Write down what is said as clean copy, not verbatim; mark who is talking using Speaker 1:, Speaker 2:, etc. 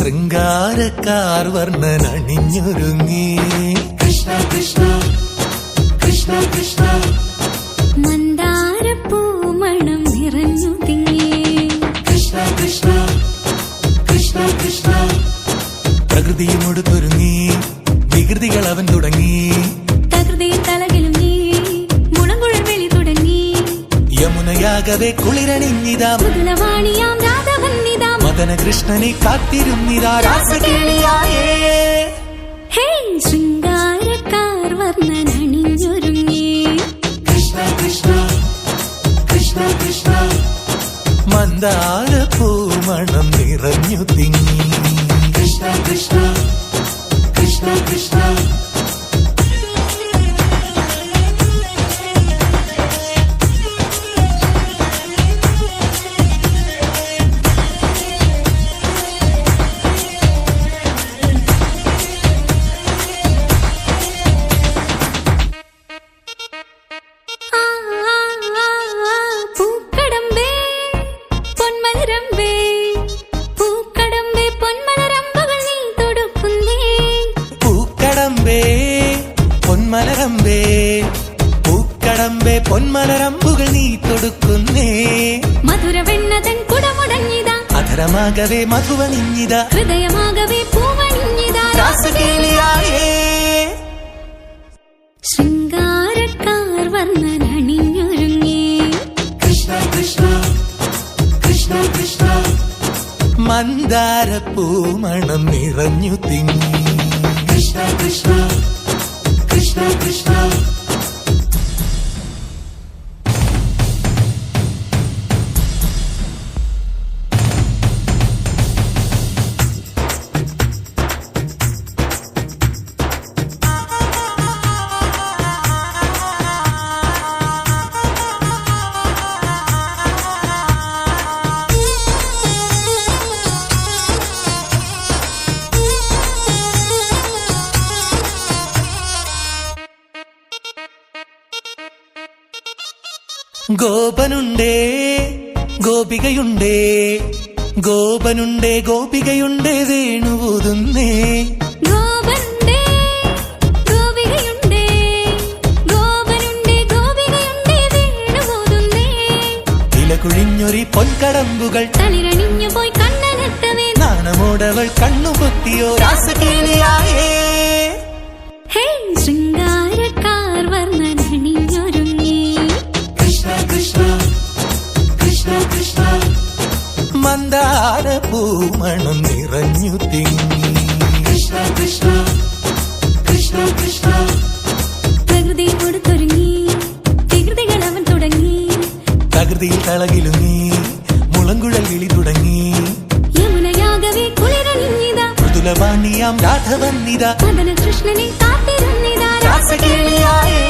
Speaker 1: ശൃംഗാരക്കാർ വർണ്ണനണിഞ്ഞൊരുങ്ങി
Speaker 2: കൃഷ്ണ കൃഷ്ണ കൃഷ്ണ കൃഷ്ണ
Speaker 3: മന്ദാരപ്പൂമണം നിറഞ്ഞു തിങ്ങി
Speaker 2: കൃഷ്ണ കൃഷ്ണ കൃഷ്ണ കൃഷ്ണ
Speaker 1: പ്രകൃതിയുമൊടുത്തൊരുങ്ങി വികൃതികൾ അവൻ തുടങ്ങി
Speaker 3: തകൃതിയിൽ തലകിലും നീ മുളങ്കുഴൽ വിളി തുടങ്ങി
Speaker 1: യമുനയാകവെ കുളിരണിഞ്ഞിതാ
Speaker 3: മുതലവാണിയാം രാധവന്നിതാ
Speaker 1: മദന കൃഷ്ണനെ കാത്തിരുന്നിതാ രാസകേളിയായേ
Speaker 3: ഹേ ശൃംഗാരക്കാർ വർണ്ണനണിഞ്ഞൊരുങ്ങി
Speaker 2: കൃഷ്ണ കൃഷ്ണ കൃഷ്ണ കൃഷ്ണ
Speaker 1: മന്ദാരപ്പൂമണം നിറഞ്ഞു തിങ്ങി
Speaker 2: കൃഷ്ണ കൃഷ്ണ കൃഷ്ണ കൃഷ്ണ
Speaker 3: പൂക്കടമ്പേ പൊന്മലരമ്പേ പൂക്കടമ്പേ പൊന്മലരമ്പുകൾ നീ തൊടുക്കുന്നേ
Speaker 1: പൂക്കടമ്പേ പൊന്മലരമ്പേ പൂക്കടമ്പേ പൊന്മലരമ്പുകൾ നീ തൊടുക്കുന്നേ
Speaker 3: മധുരവെണ്ണതൻ കുടമുടഞ്ഞിതാ
Speaker 1: അധരമാകവേ മധുവണിഞ്ഞിതാ
Speaker 3: ഹൃദയമാകവേ പൂവണിഞ്ഞിതാ
Speaker 1: രാസകേളിയായേ
Speaker 3: ശൃംഗാരക്കാർ വർണ്ണനണിഞ്ഞൊരുങ്ങി
Speaker 2: കൃഷ്ണ കൃഷ്ണ കൃഷ്ണ കൃഷ്ണ
Speaker 1: മന്ദാരപ്പൂമണം നിറഞ്ഞു തിങ്ങി
Speaker 2: കൃഷ്ണ കൃഷ്ണ കൃഷ്ണ കൃഷ്ണ
Speaker 1: ഗോപനുണ്ടേ ഗോപികയുണ്ടേ ഗോപനുണ്ടേ ഗോപികയുണ്ടേ വേണുവൂതുന്നേ
Speaker 3: ഗോപനുണ്ടേ ഗോപികയുണ്ടേ ഗോപനുണ്ടേ ഗോപികയുണ്ടേ വേണുപോതുന്നേ
Speaker 1: ഇലകുഴിഞ്ഞൊരി പൊൻകടമ്പുകൾ
Speaker 3: തളിരണിഞ്ഞു പോയി കണ്ണനെത്തവേ
Speaker 1: നാണമോടവൾ കണ്ണുപൊത്തിയോ രാസകേളിയായേ
Speaker 3: ഹേ ശൃംഗാരക്കാർ വർണ്ണനണിഞ്ഞൊരുങ്ങി
Speaker 2: കൃഷ്ണ കൃഷ്ണ കൃഷ്ണ കൃഷ്ണ
Speaker 1: മന്ദാരപ്പൂമണം നിറഞ്ഞു തിങ്ങി
Speaker 2: കൃഷ്ണ കൃഷ്ണ കൃഷ്ണ കൃഷ്ണ
Speaker 3: പ്രകൃതി കൊടുത്തൊരുങ്ങി വികൃതികൾ അവൻ തുടങ്ങി
Speaker 1: തകൃതിയിൽ തളകിലുങ്ങി മുളങ്കുഴൽ വിളി തുടങ്ങി
Speaker 3: യമുനയാകവേ കുളിരണിഞ്ഞിതാ
Speaker 1: മൃദുലവാണിയാം രാധവന്നിതാ
Speaker 3: മദന കൃഷ്ണനെ കാത്തിരുന്നിതാ
Speaker 1: രാസകേളിയായേ